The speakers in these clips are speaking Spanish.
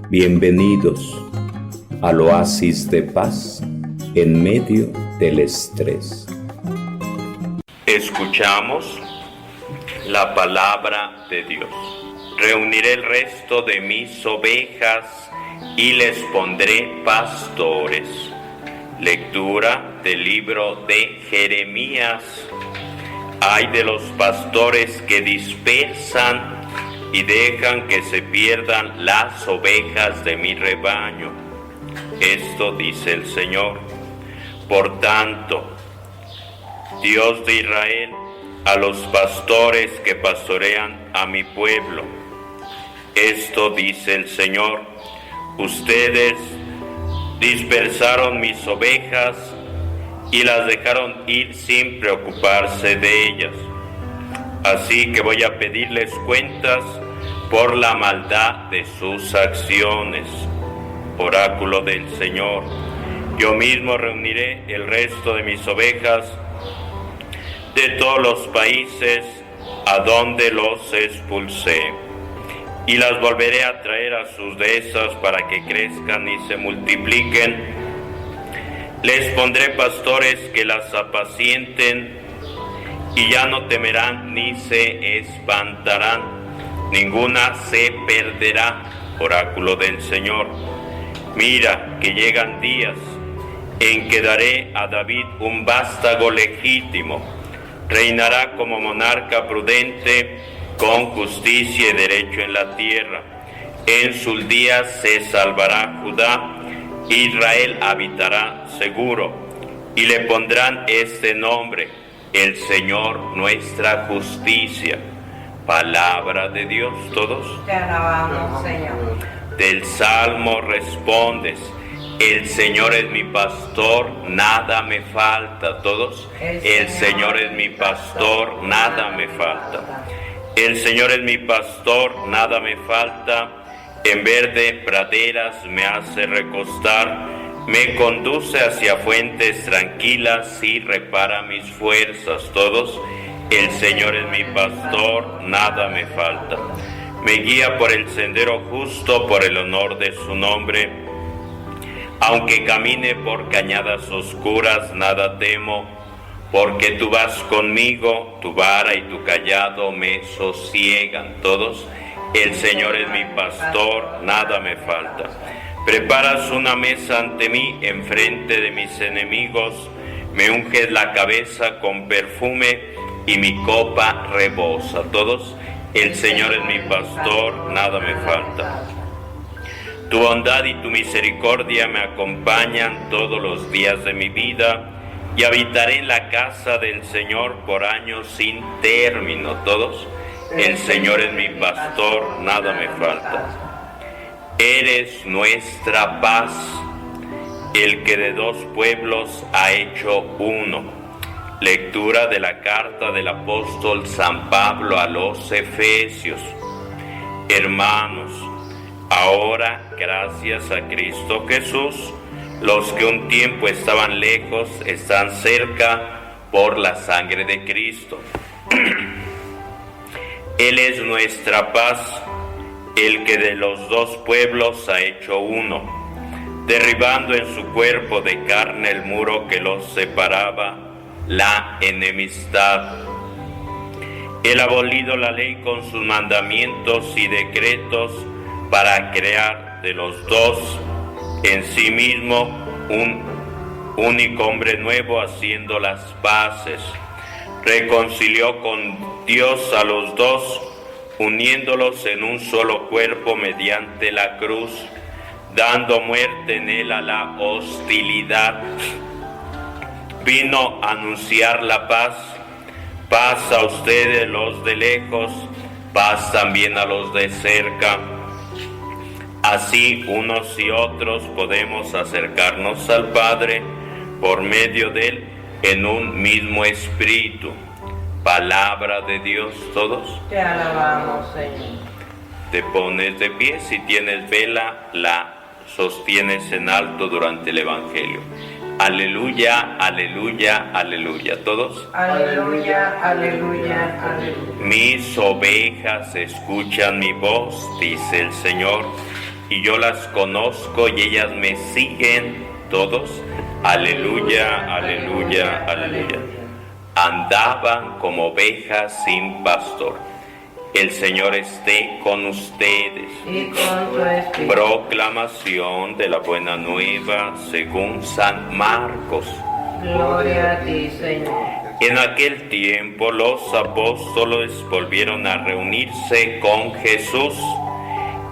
Bienvenidos al oasis de paz en medio del estrés. Escuchamos la palabra de Dios. Reuniré el resto de mis ovejas y les pondré pastores. Lectura del libro de Jeremías. Ay de los pastores que dispersan y dejan que se pierdan las ovejas de mi rebaño. Esto dice el Señor. Por tanto, Dios de Israel, a los pastores que pastorean a mi pueblo, esto dice el Señor: ustedes dispersaron mis ovejas y las dejaron ir sin preocuparse de ellas. Así que voy a pedirles cuentas por la maldad de sus acciones. Oráculo del Señor. Yo mismo reuniré el resto de mis ovejas de todos los países a donde los expulsé, y las volveré a traer a sus dehesas para que crezcan y se multipliquen. Les pondré pastores que las apacienten, y ya no temerán ni se espantarán, ninguna se perderá. Oráculo del Señor. Mira que llegan días en que daré a David un vástago legítimo. Reinará como monarca prudente, con justicia y derecho en la tierra. En sus días se salvará Judá, Israel habitará seguro, y le pondrán este nombre: el Señor nuestra justicia. Palabra de Dios. Todos te alabamos, Señor. Del Salmo respondes: el Señor es mi pastor, nada me falta. Todos: el Señor es mi pastor, nada me falta. El Señor es mi pastor, nada me falta. En verde praderas me hace recostar, me conduce hacia fuentes tranquilas y repara mis fuerzas. Todos: el Señor es mi pastor, nada me falta. Me guía por el sendero justo por el honor de su nombre. Aunque camine por cañadas oscuras, nada temo, porque tú vas conmigo, tu vara y tu cayado me sosiegan. Todos: el Señor es mi pastor, nada me falta. Preparas una mesa ante mí, enfrente de mis enemigos, me unges la cabeza con perfume y mi copa rebosa. Todos: el Señor es mi pastor, nada me falta. Tu bondad y tu misericordia me acompañan todos los días de mi vida, y habitaré en la casa del Señor por años sin término. Todos: el Señor es mi pastor, nada me falta. Eres nuestra paz, el que de dos pueblos ha hecho uno. Lectura de la carta del apóstol San Pablo a los Efesios. Hermanos, ahora, gracias a Cristo Jesús, los que un tiempo estaban lejos están cerca por la sangre de Cristo. Él es nuestra paz, el que de los dos pueblos ha hecho uno, derribando en su cuerpo de carne el muro que los separaba, la enemistad. Él ha abolido la ley con sus mandamientos y decretos para crear de los dos en sí mismo un único hombre nuevo, haciendo las paces. Reconcilió con Dios a los dos, uniéndolos en un solo cuerpo mediante la cruz, dando muerte en él a la hostilidad. Vino a anunciar la paz. Paz a ustedes los de lejos, paz también a los de cerca. Así unos y otros podemos acercarnos al Padre por medio de Él en un mismo espíritu. Palabra de Dios. Todos te alabamos, Señor. Te pones de pie. Si tienes vela, la sostienes en alto durante el Evangelio. Aleluya, aleluya, aleluya. Todos. Aleluya, aleluya, aleluya. Mis ovejas escuchan mi voz, dice el Señor. y yo las conozco y ellas me siguen todos. Aleluya, aleluya, aleluya. Andaban como ovejas sin pastor. El Señor esté con ustedes. Y con tu espíritu. Proclamación de la buena nueva según San Marcos. Gloria a ti, Señor. En aquel tiempo los apóstoles volvieron a reunirse con Jesús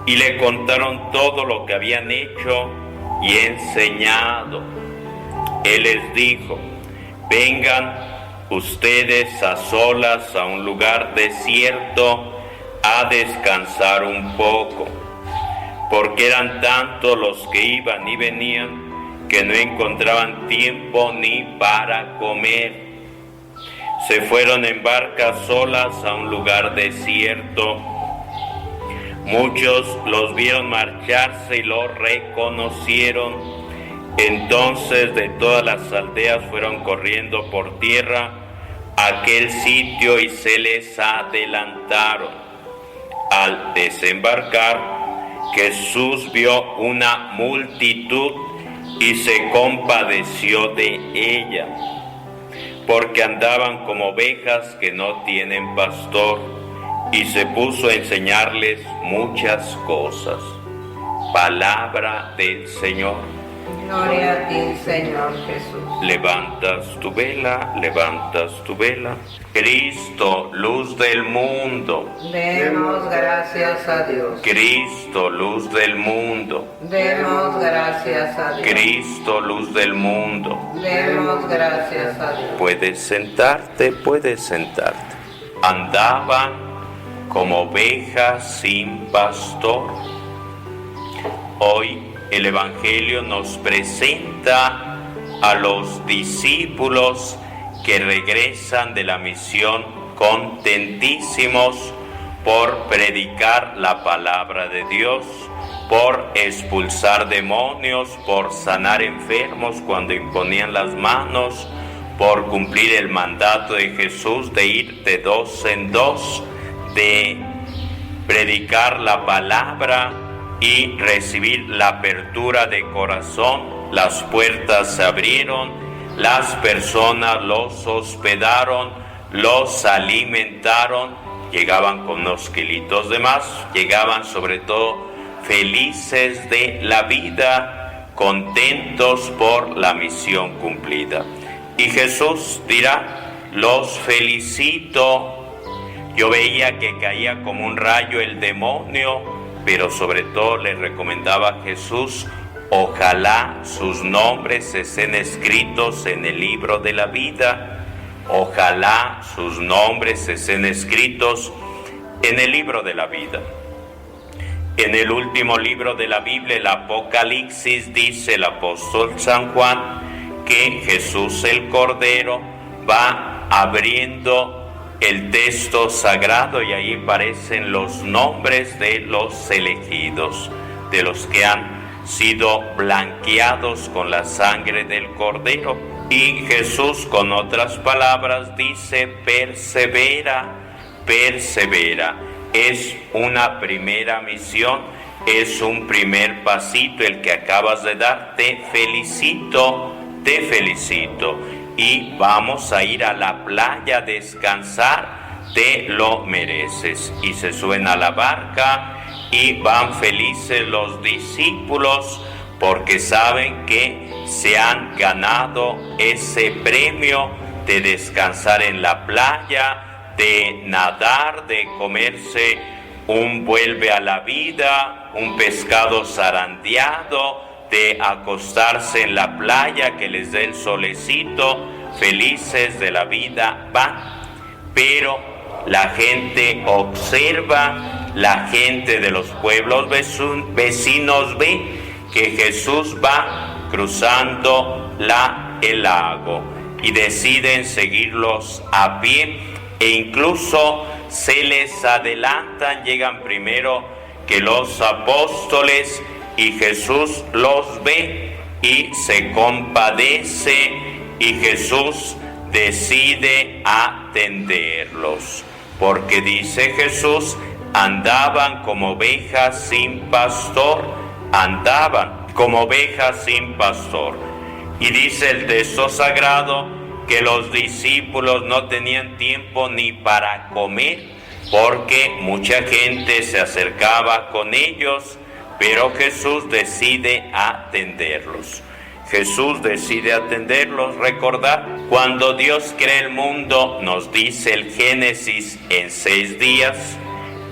y le contaron todo lo que habían hecho y enseñado. Él les dijo: vengan ustedes a solas a un lugar desierto a descansar un poco, porque eran tantos los que iban y venían que no encontraban tiempo ni para comer. Se fueron en barcas solas a un lugar desierto. Muchos los vieron marcharse y los reconocieron. Entonces de todas las aldeas fueron corriendo por tierra a aquel sitio y se les adelantaron. Al desembarcar, Jesús vio una multitud y se compadeció de ella, porque andaban como ovejas que no tienen pastor, y se puso a enseñarles muchas cosas. Palabra del Señor. Gloria a ti, Señor Jesús. Levantas tu vela, levantas tu vela. Cristo, luz del mundo. Demos gracias a Dios. Cristo, luz del mundo. Demos gracias a Dios. Cristo, luz del mundo. Demos gracias a Dios. Puedes sentarte, puedes sentarte. Andaban como ovejas sin pastor. Hoy el Evangelio nos presenta a los discípulos que regresan de la misión contentísimos por predicar la palabra de Dios, por expulsar demonios, por sanar enfermos cuando imponían las manos, por cumplir el mandato de Jesús de ir de dos en dos, de predicar la palabra y recibir la apertura de corazón. Las puertas se abrieron, las personas los hospedaron, los alimentaron, llegaban con unos kilitos de más, llegaban sobre todo felices de la vida, contentos por la misión cumplida. Y Jesús dirá: los felicito. Yo veía que caía como un rayo el demonio, pero sobre todo le recomendaba a Jesús: ojalá sus nombres estén escritos en el libro de la vida. Ojalá sus nombres estén escritos en el libro de la vida. En el último libro de la Biblia, el Apocalipsis, dice el apóstol San Juan que Jesús el Cordero va abriendo el texto sagrado y ahí aparecen los nombres de los elegidos, de los que han sido blanqueados con la sangre del Cordero. Y Jesús, con otras palabras, dice: persevera, persevera. Es una primera misión, es un primer pasito el que acabas de dar. Te felicito, te felicito. Y vamos a ir a la playa a descansar, te lo mereces. Y se suben a la barca y van felices los discípulos porque saben que se han ganado ese premio de descansar en la playa, de nadar, de comerse un vuelve a la vida, un pescado zarandeado, de acostarse en la playa que les dé el solecito, felices de la vida van. Pero la gente observa, la gente de los pueblos vecinos ve que Jesús va cruzando el lago y deciden seguirlos a pie e incluso se les adelantan, llegan primero que los apóstoles y Jesús los ve y se compadece y Jesús decide atenderlos, porque dice Jesús: andaban como ovejas sin pastor, andaban como ovejas sin pastor. Y dice el texto sagrado que los discípulos no tenían tiempo ni para comer, porque mucha gente se acercaba con ellos, pero Jesús decide atenderlos. Jesús decide atenderlos. Recordar, cuando Dios crea el mundo, nos dice el Génesis, en 6 días.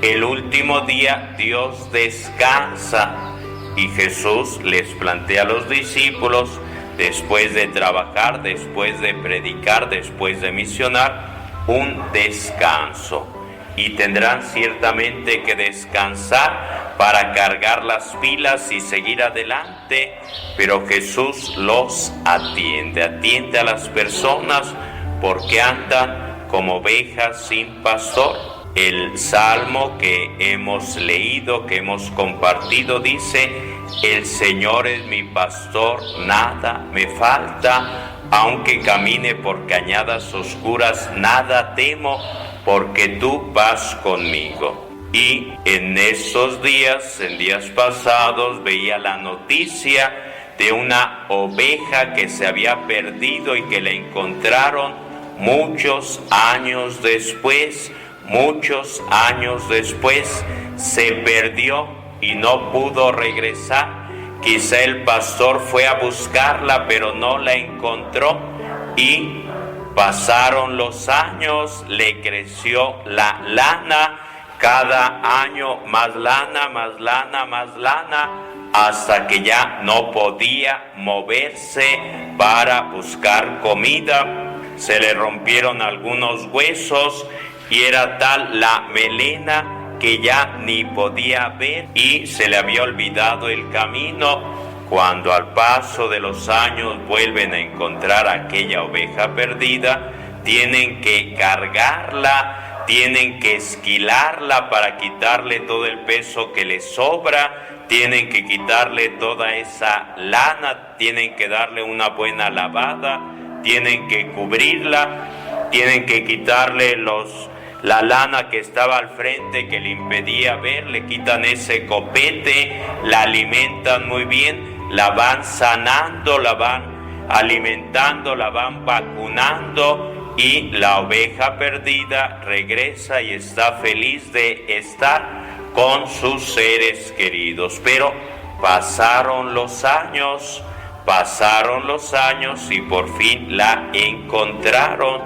El último día Dios descansa y Jesús les plantea a los discípulos, después de trabajar, después de predicar, después de misionar, un descanso. Y tendrán ciertamente que descansar para cargar las pilas y seguir adelante, pero Jesús los atiende a las personas porque andan como ovejas sin pastor. El salmo que hemos leído, que hemos compartido, dice: el Señor es mi pastor, nada me falta, aunque camine por cañadas oscuras, nada temo, porque tú vas conmigo. Y en esos días, en días pasados, veía la noticia de una oveja que se había perdido y que la encontraron muchos años después. Muchos años después se perdió y no pudo regresar. Quizá el pastor fue a buscarla, pero no la encontró, y pasaron los años, le creció la lana, cada año más lana, más lana, más lana, hasta que ya no podía moverse para buscar comida. Se le rompieron algunos huesos y era tal la melena que ya ni podía ver y se le había olvidado el camino. Cuando al paso de los años vuelven a encontrar a aquella oveja perdida, tienen que cargarla, tienen que esquilarla para quitarle todo el peso que le sobra, tienen que quitarle toda esa lana, tienen que darle una buena lavada, tienen que cubrirla, tienen que quitarle la lana que estaba al frente que le impedía ver, le quitan ese copete, la alimentan muy bien, la van sanando, la van alimentando, la van vacunando, y la oveja perdida regresa y está feliz de estar con sus seres queridos. Pero pasaron los años y por fin la encontraron.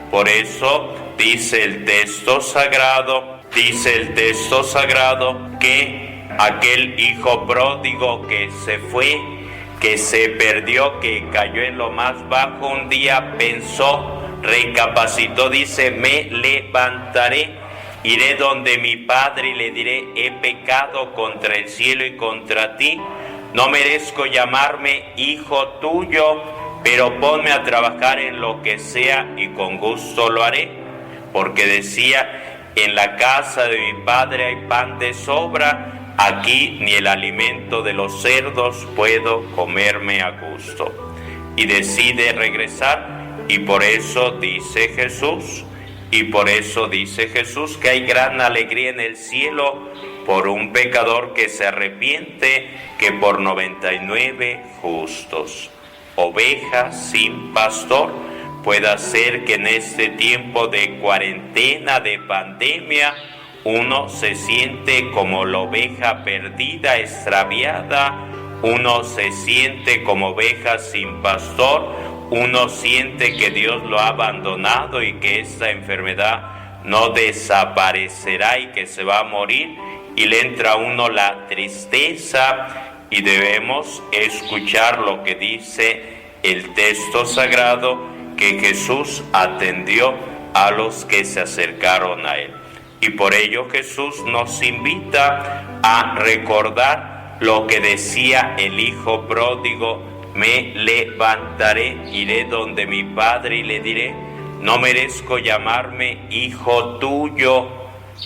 Por eso dice el texto sagrado que aquel hijo pródigo que se fue, que se perdió, que cayó en lo más bajo, un día pensó, recapacitó, dice: me levantaré, iré donde mi padre y le diré: he pecado contra el cielo y contra ti, no merezco llamarme hijo tuyo, pero ponme a trabajar en lo que sea y con gusto lo haré. Porque decía: en la casa de mi padre hay pan de sobra, aquí ni el alimento de los cerdos puedo comerme a gusto. Y decide regresar, y por eso dice Jesús que hay gran alegría en el cielo por un pecador que se arrepiente que por 99 justos. Oveja sin pastor. Puede ser que en este tiempo de cuarentena, de pandemia, uno se siente como la oveja perdida, extraviada, uno se siente como oveja sin pastor, uno siente que Dios lo ha abandonado y que esta enfermedad no desaparecerá y que se va a morir, y le entra a uno la tristeza, y debemos escuchar lo que dice el texto sagrado, que Jesús atendió a los que se acercaron a Él. Y por ello Jesús nos invita a recordar lo que decía el hijo pródigo: me levantaré, iré donde mi padre y le diré: no merezco llamarme hijo tuyo,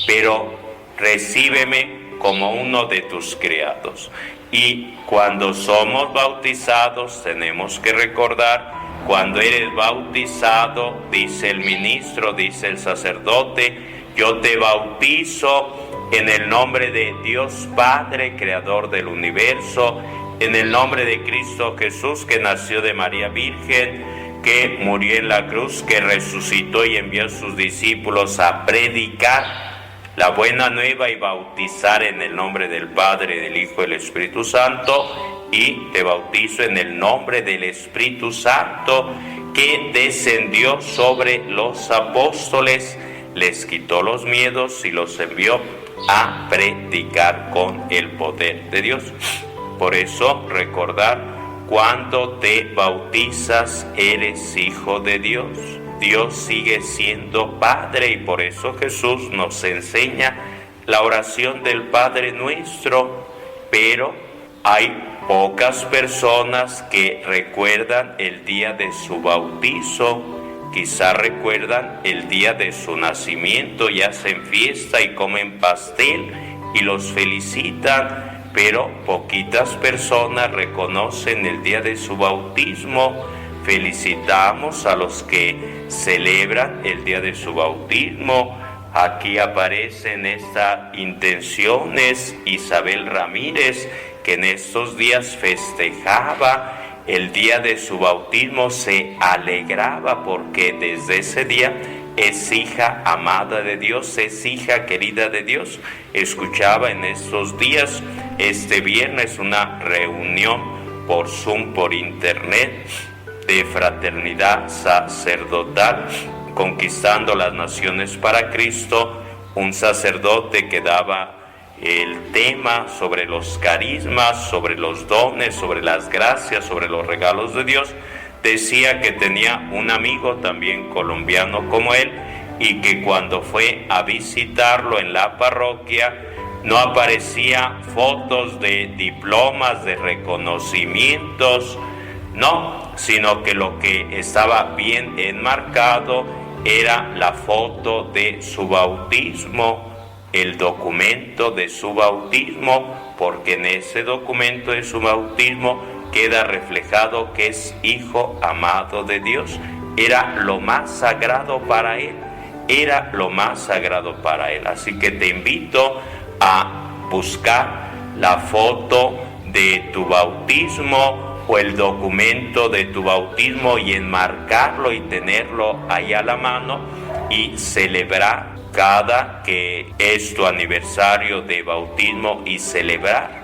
pero recíbeme como uno de tus criados. Y cuando somos bautizados tenemos que recordar: cuando eres bautizado, dice el ministro, dice el sacerdote, yo te bautizo en el nombre de Dios Padre, Creador del universo, en el nombre de Cristo Jesús, que nació de María Virgen, que murió en la cruz, que resucitó y envió a sus discípulos a predicar la buena nueva y bautizar en el nombre del Padre, del Hijo y del Espíritu Santo, y te bautizo en el nombre del Espíritu Santo, que descendió sobre los apóstoles, les quitó los miedos y los envió a predicar con el poder de Dios. Por eso, recordar, cuando te bautizas, eres hijo de Dios. Dios sigue siendo Padre y por eso Jesús nos enseña la oración del Padre Nuestro, pero hay pocas personas que recuerdan el día de su bautizo, quizá recuerdan el día de su nacimiento y hacen fiesta y comen pastel y los felicitan, pero poquitas personas reconocen el día de su bautismo. Felicitamos a los que celebran el día de su bautismo. Aquí aparecen estas intenciones Isabel Ramírez, que en estos días festejaba el día de su bautismo, se alegraba porque desde ese día es hija amada de Dios, es hija querida de Dios. Escuchaba en estos días, este viernes, una reunión por Zoom, por internet, de fraternidad sacerdotal, conquistando las naciones para Cristo. Un sacerdote que daba el tema sobre los carismas, sobre los dones, sobre las gracias, sobre los regalos de Dios. Decía que tenía un amigo también colombiano como él y que cuando fue a visitarlo en la parroquia no aparecía fotos de diplomas, de reconocimientos, no, sino que lo que estaba bien enmarcado era la foto de su bautismo, el documento de su bautismo, porque en ese documento de su bautismo queda reflejado que es hijo amado de Dios. Era lo más sagrado para él, era lo más sagrado para él. Así que te invito a buscar la foto de tu bautismo o el documento de tu bautismo y enmarcarlo y tenerlo ahí a la mano y celebrar cada que es tu aniversario de bautismo y celebrar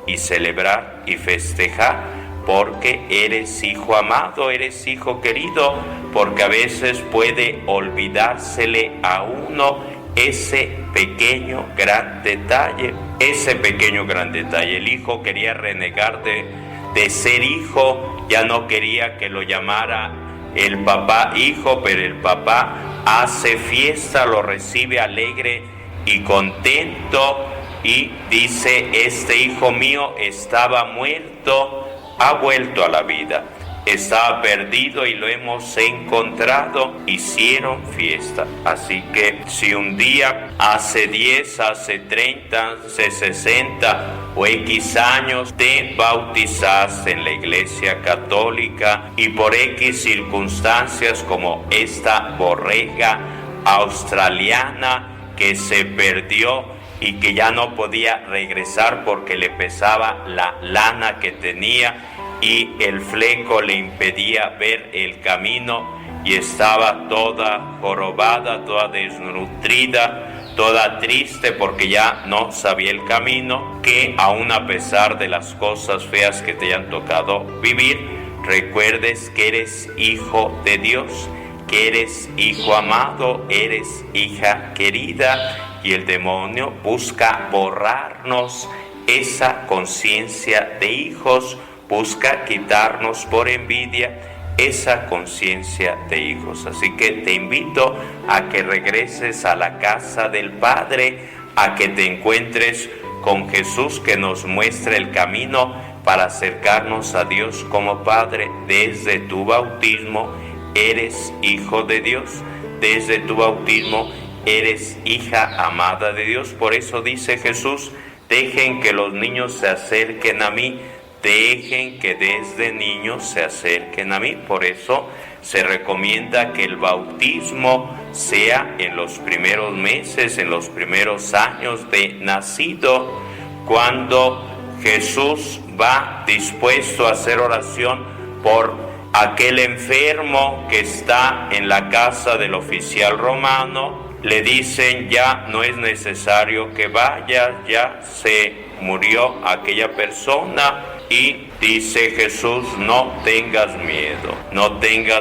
y festejar, porque eres hijo amado, eres hijo querido, porque a veces puede olvidársele a uno ese pequeño gran detalle. El hijo quería renegar de ser hijo, ya no quería que lo llamara el papá hijo, pero el papá hace fiesta, lo recibe alegre y contento y dice: este hijo mío estaba muerto, ha vuelto a la vida, estaba perdido y lo hemos encontrado. Hicieron fiesta. Así que si un día, hace 10, hace 30, hace 60 o X años te bautizaste en la Iglesia Católica y por X circunstancias, como esta borrega australiana que se perdió y que ya no podía regresar porque le pesaba la lana que tenía y el fleco le impedía ver el camino, y estaba toda jorobada, toda desnutrida, toda triste porque ya no sabía el camino, que aún a pesar de las cosas feas que te hayan tocado vivir, recuerdes que eres hijo de Dios, que eres hijo amado, eres hija querida, y el demonio busca borrarnos esa conciencia de hijos, busca quitarnos por envidia esa conciencia de hijos. Así que te invito a que regreses a la casa del Padre, a que te encuentres con Jesús, que nos muestra el camino para acercarnos a Dios como Padre. Desde tu bautismo eres hijo de Dios, desde tu bautismo eres hija amada de Dios. Por eso dice Jesús: dejen que los niños se acerquen a mí, dejen que desde niños se acerquen a mí. Por eso se recomienda que el bautismo sea en los primeros meses, en los primeros años de nacido, cuando Jesús va dispuesto a hacer oración por aquel enfermo que está en la casa del oficial romano. Le dicen: ya no es necesario que vayas, ya se murió aquella persona. Y dice Jesús: no tengas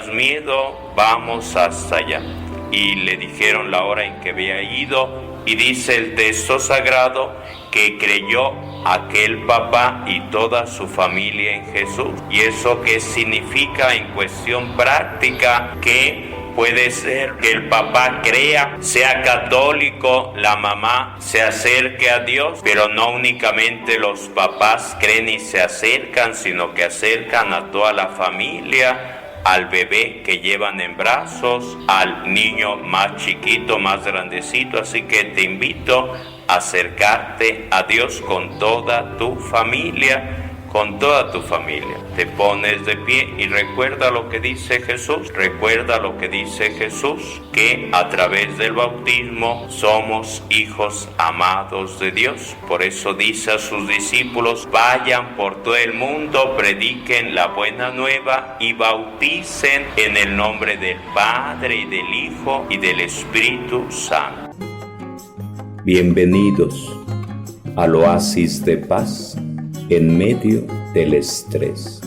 miedo, vamos hasta allá. Y le dijeron la hora en que había ido, y dice el texto sagrado que creyó aquel papá y toda su familia en Jesús. ¿Y eso qué significa en cuestión práctica? Que puede ser que el papá crea, sea católico, la mamá se acerque a Dios, pero no únicamente los papás creen y se acercan, sino que acercan a toda la familia, al bebé que llevan en brazos, al niño más chiquito, más grandecito. Así que te invito a acercarte a Dios con toda tu familia. Te pones de pie y recuerda lo que dice Jesús, que a través del bautismo somos hijos amados de Dios. Por eso dice a sus discípulos: vayan por todo el mundo, prediquen la buena nueva y bauticen en el nombre del Padre y del Hijo y del Espíritu Santo. Bienvenidos al oasis de paz en medio del estrés.